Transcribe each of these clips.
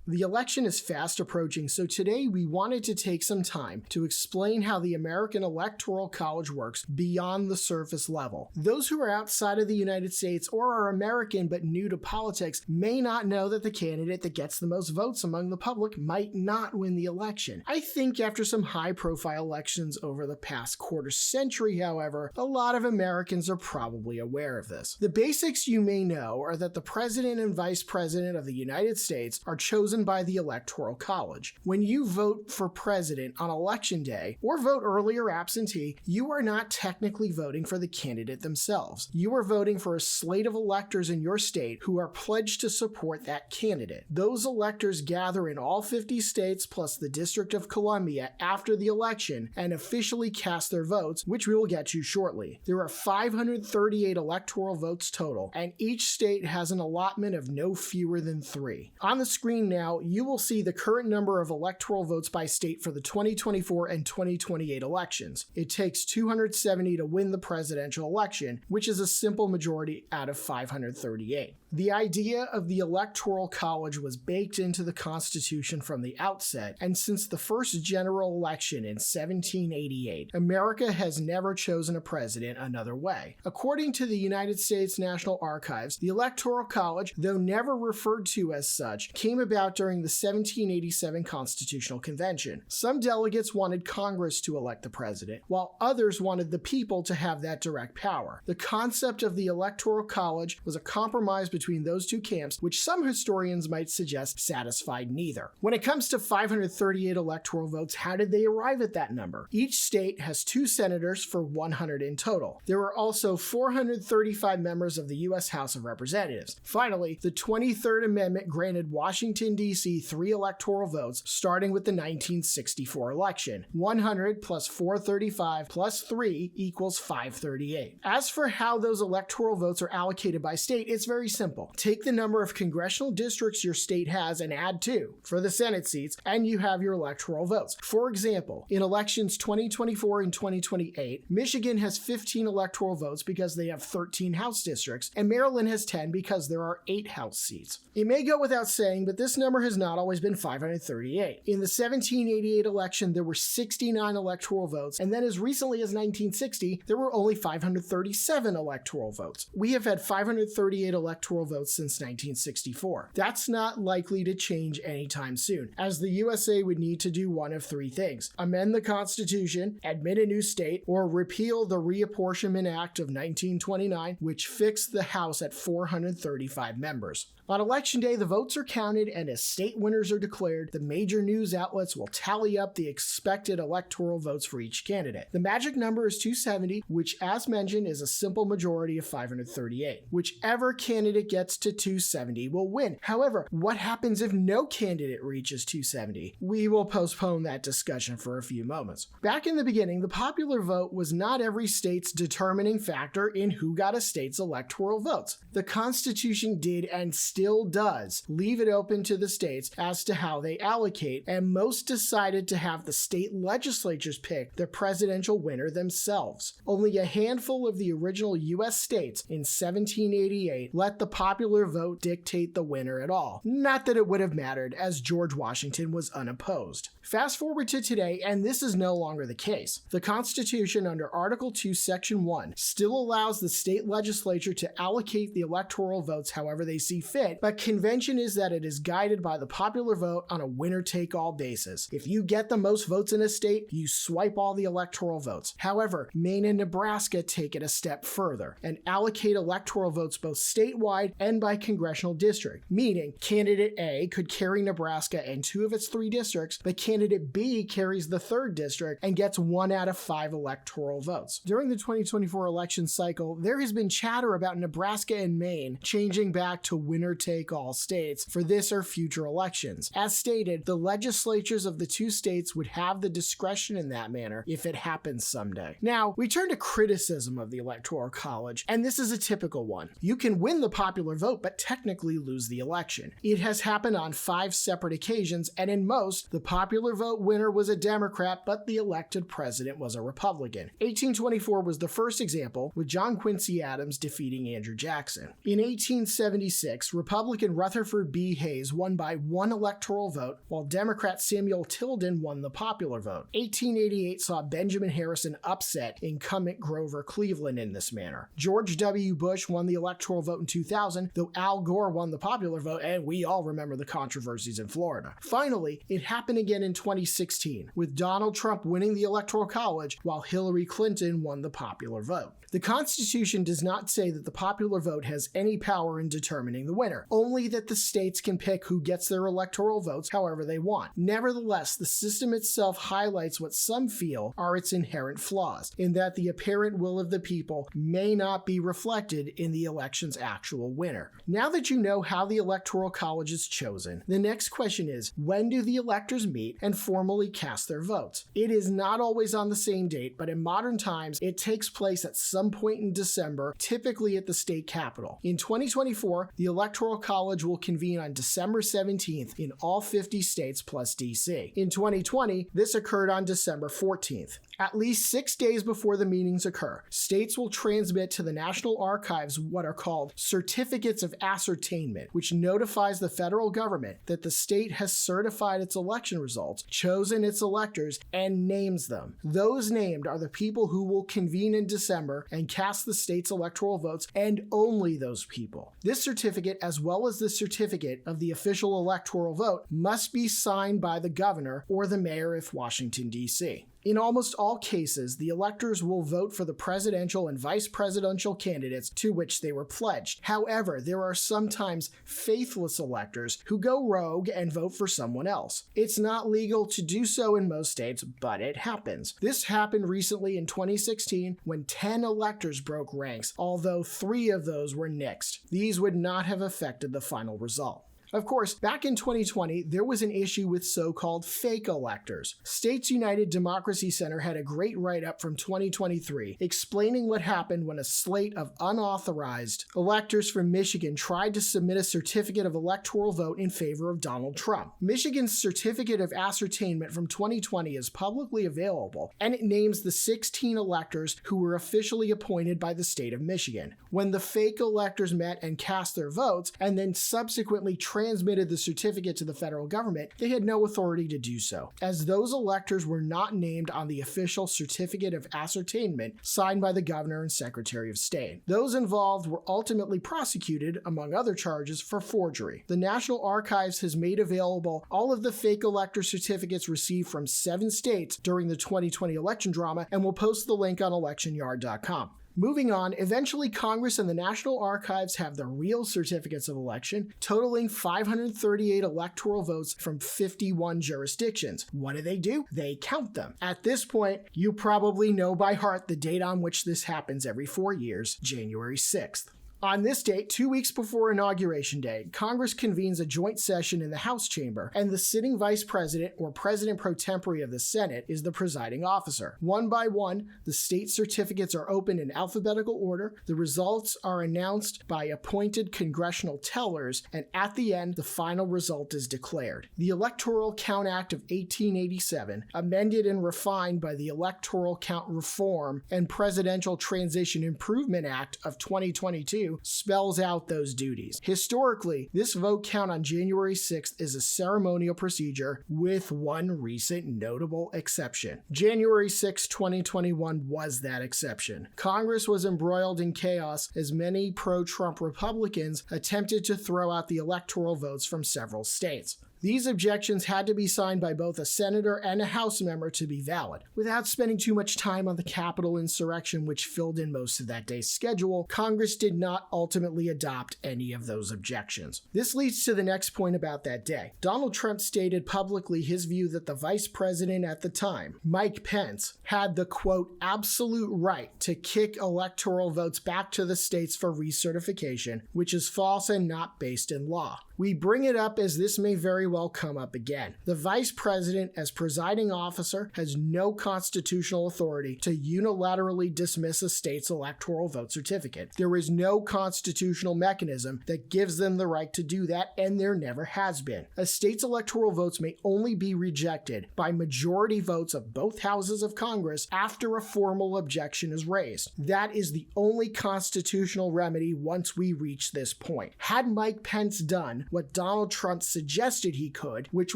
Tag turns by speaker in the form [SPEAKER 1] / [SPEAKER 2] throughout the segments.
[SPEAKER 1] The election is fast approaching, so today we wanted to take some time to explain how the American Electoral College works beyond the surface level. Those who are outside of the United States or are American but new to politics may not know that the candidate that gets the most votes among the public might not win the election. I think after some high-profile elections over the past quarter century, however, a lot of Americans are probably aware of this. The basics you may know are that the President and Vice President of the United States are chosen by the Electoral College. When you vote for president on election day, or vote early or absentee, you are not technically voting for the candidate themselves. You are voting for a slate of electors in your state who are pledged to support that candidate. Those electors gather in all 50 states plus the District of Columbia after the election and officially cast their votes, which we will get to shortly. There are 538 electoral votes total, and each state has an allotment of no fewer than 3. On the screen now, you will see the current number of electoral votes by state for the 2024 and 2028 elections. It takes 270 to win the presidential election, which is a simple majority out of 538. The idea of the Electoral College was baked into the Constitution from the outset, and since the first general election in 1788, America has never chosen a president another way. According to the United States National Archives, the Electoral College, though never referred to as such, came about during the 1787 Constitutional Convention. Some delegates wanted Congress to elect the president, while others wanted the people to have that direct power. The concept of the Electoral College was a compromise between those two camps, which some historians might suggest satisfied neither. When it comes to 538 electoral votes, how did they arrive at that number? Each state has 2 senators for 100 in total. There are also 435 members of the U.S. House of Representatives. Finally, the 23rd Amendment granted Washington, D.C. 3 electoral votes, starting with the 1964 election. 100 plus 435 plus 3 equals 538. As for how those electoral votes are allocated by state, it's very simple. Take the number of congressional districts your state has and add 2 for the Senate seats, and you have your electoral votes. For example, in elections 2024 and 2028, Michigan has 15 electoral votes because they have 13 House districts, and Maryland has 10 because there are 8 House seats. It may go without saying, but this number has not always been 538. In the 1788 election, there were 69 electoral votes, and then as recently as 1960, there were only 537 electoral votes. We have had 538 electoral votes since 1964. That's not likely to change anytime soon, as the USA would need to do one of 3 things: amend the Constitution, admit a new state, or repeal the Reapportionment Act of 1929, which fixed the House at 435 members. On election day, the votes are counted, and as state winners are declared, the major news outlets will tally up the expected electoral votes for each candidate. The magic number is 270, which, as mentioned, is a simple majority of 538. Whichever candidate gets to 270 will win. However, what happens if no candidate reaches 270? We will postpone that discussion for a few moments. Back in the beginning, the popular vote was not every state's determining factor in who got a state's electoral votes. The Constitution did and still does leave it open to the states as to how they allocate, and most decided to have the state legislatures pick the presidential winner themselves. Only a handful of the original U.S. states in 1788 let the popular vote dictate the winner at all. Not that it would have mattered, as George Washington was unopposed. Fast forward to today, and this is no longer the case. The Constitution, under Article 2, Section 1, still allows the state legislature to allocate the electoral votes however they see fit, but convention is that it is guided by the popular vote on a winner-take-all basis. If you get the most votes in a state, you swipe all the electoral votes. However, Maine and Nebraska take it a step further and allocate electoral votes both statewide and by congressional district, meaning candidate A could carry Nebraska and 2 of its 3 districts, but candidate B carries the 3rd district and gets 1 out of 5 electoral votes. During the 2024 election cycle, there has been chatter about Nebraska and Maine changing back to winner-take-all states for this or future elections. As stated, the legislatures of the 2 states would have the discretion in that manner if it happens someday. Now, we turn to criticism of the Electoral College, and this is a typical one. You can win the popular popular vote but technically lose the election. It has happened on 5 separate occasions, and in most, the popular vote winner was a Democrat, but the elected president was a Republican. 1824 was the first example, with John Quincy Adams defeating Andrew Jackson. In 1876, Republican Rutherford B. Hayes won by 1 electoral vote, while Democrat Samuel Tilden won the popular vote. 1888 saw Benjamin Harrison upset incumbent Grover Cleveland in this manner. George W. Bush won the electoral vote in 2000, though Al Gore won the popular vote, and we all remember the controversies in Florida. Finally, it happened again in 2016, with Donald Trump winning the Electoral College while Hillary Clinton won the popular vote. The Constitution does not say that the popular vote has any power in determining the winner, only that the states can pick who gets their electoral votes however they want. Nevertheless, the system itself highlights what some feel are its inherent flaws, in that the apparent will of the people may not be reflected in the election's actual winner. Now that you know how the Electoral College is chosen, the next question is, when do the electors meet and formally cast their votes? It is not always on the same date, but in modern times, it takes place at some point in December, typically at the state capitol. In 2024, the Electoral College will convene on December 17th in all 50 states plus DC. In 2020, this occurred on December 14th. At least 6 days before the meetings occur, states will transmit to the National Archives what are called certificates of ascertainment, which notifies the federal government that the state has certified its election results, chosen its electors, and names them. Those named are the people who will convene in December and cast the state's electoral votes, and only those people. This certificate, as well as the certificate of the official electoral vote, must be signed by the governor or the mayor if Washington, D.C. In almost all cases, the electors will vote for the presidential and vice presidential candidates to which they were pledged. However, there are sometimes faithless electors who go rogue and vote for someone else. It's not legal to do so in most states, but it happens. This happened recently in 2016 when 10 electors broke ranks, although 3 of those were nixed. These would not have affected the final result. Of course, back in 2020, there was an issue with so-called fake electors. States United Democracy Center had a great write-up from 2023 explaining what happened when a slate of unauthorized electors from Michigan tried to submit a certificate of electoral vote in favor of Donald Trump. Michigan's certificate of ascertainment from 2020 is publicly available, and it names the 16 electors who were officially appointed by the state of Michigan. When the fake electors met and cast their votes, and then subsequently transmitted the certificate to the federal government, they had no authority to do so, as those electors were not named on the official certificate of ascertainment signed by the governor and secretary of state. Those involved were ultimately prosecuted, among other charges, for forgery. The National Archives has made available all of the fake elector certificates received from 7 states during the 2020 election drama, and will post the link on electionyard.com. Moving on, eventually Congress and the National Archives have the real certificates of election, totaling 538 electoral votes from 51 jurisdictions. What do? They count them. At this point, you probably know by heart the date on which this happens every 4 years, January 6th. On this date, 2 weeks before Inauguration Day, Congress convenes a joint session in the House chamber, and the sitting vice president or president pro tempore of the Senate is the presiding officer. One by one, the state certificates are opened in alphabetical order, the results are announced by appointed congressional tellers, and at the end, the final result is declared. The Electoral Count Act of 1887, amended and refined by the Electoral Count Reform and Presidential Transition Improvement Act of 2022, spells out those duties. Historically, this vote count on January 6th is a ceremonial procedure with one recent notable exception. January 6, 2021 was that exception. Congress was embroiled in chaos as many pro-Trump Republicans attempted to throw out the electoral votes from several states. These objections had to be signed by both a senator and a House member to be valid. Without spending too much time on the Capitol insurrection, which filled in most of that day's schedule, Congress did not ultimately adopt any of those objections. This leads to the next point about that day. Donald Trump stated publicly his view that the vice president at the time, Mike Pence, had the, quote, absolute right to kick electoral votes back to the states for recertification, which is false and not based in law. We bring it up as this may very well come up again. The vice president, as presiding officer, has no constitutional authority to unilaterally dismiss a state's electoral vote certificate. There is no constitutional mechanism that gives them the right to do that, and there never has been. A state's electoral votes may only be rejected by majority votes of both houses of Congress after a formal objection is raised. That is the only constitutional remedy once we reach this point. Had Mike Pence done what Donald Trump suggested he could, which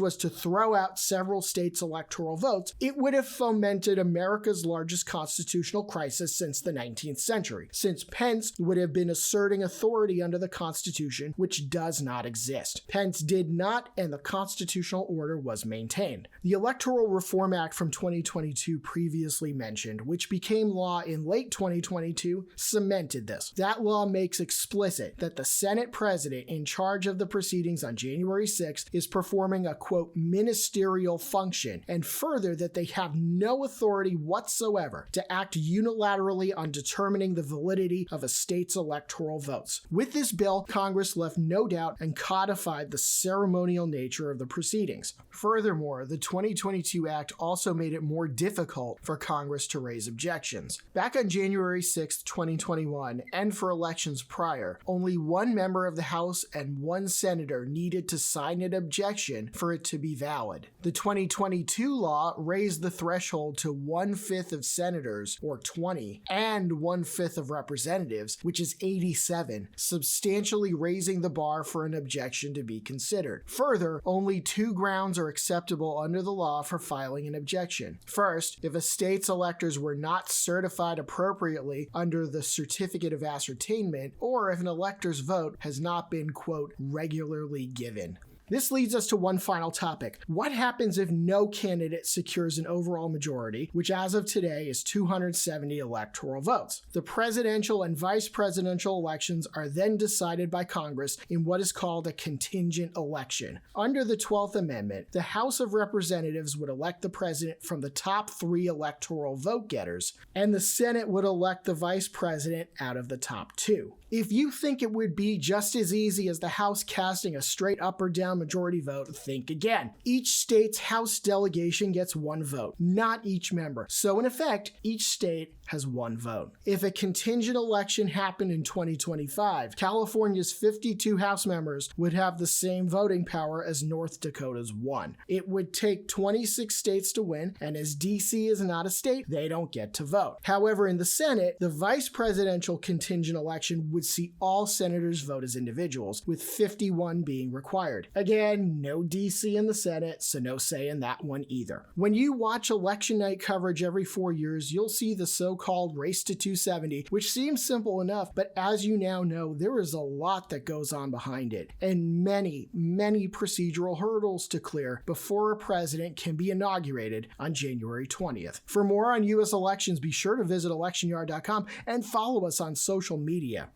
[SPEAKER 1] was to throw out several states' electoral votes, it would have fomented America's largest constitutional crisis since the 19th century, since Pence would have been asserting authority under the Constitution, which does not exist. Pence did not, and the constitutional order was maintained. The Electoral Reform Act from 2022 previously mentioned, which became law in late 2022, cemented this. That law makes explicit that the Senate president in charge of the proceedings on January 6th is performing a, quote, ministerial function, and further that they have no authority whatsoever to act unilaterally on determining the validity of a state's electoral votes. With this bill, Congress left no doubt and codified the ceremonial nature of the proceedings. Furthermore, the 2022 Act also made it more difficult for Congress to raise objections. Back on January 6, 2021, and for elections prior, only one member of the House and one senator needed to sign an objection for it to be valid. The 2022 law raised the threshold to 1/5 of senators, or 20, and 1/5 of representatives, which is 87, substantially raising the bar for an objection to be considered. Further, only two grounds are acceptable under the law for filing an objection. First, if a state's electors were not certified appropriately under the Certificate of Ascertainment, or if an elector's vote has not been, quote, regularly given. This leads us to one final topic. What happens if no candidate secures an overall majority, which as of today is 270 electoral votes? The presidential and vice presidential elections are then decided by Congress in what is called a contingent election. Under the 12th Amendment, the House of Representatives would elect the president from the top 3 electoral vote getters, and the Senate would elect the vice president out of the top 2. If you think it would be just as easy as the House casting a straight up or down majority vote, think again. Each state's House delegation gets 1 vote, not each member. So in effect, each state has 1 vote. If a contingent election happened in 2025, California's 52 House members would have the same voting power as North Dakota's 1. It would take 26 states to win, and as DC is not a state, they don't get to vote. However, in the Senate, the vice presidential contingent election would see all senators vote as individuals, with 51 being required. Again, no DC in the Senate, so no say in that one either. When you watch election night coverage every 4 years, you'll see the so-called race to 270, which seems simple enough, but as you now know, there is a lot that goes on behind it, and many, many procedural hurdles to clear before a president can be inaugurated on January 20th. For more on U.S. elections, be sure to visit electionyard.com and follow us on social media.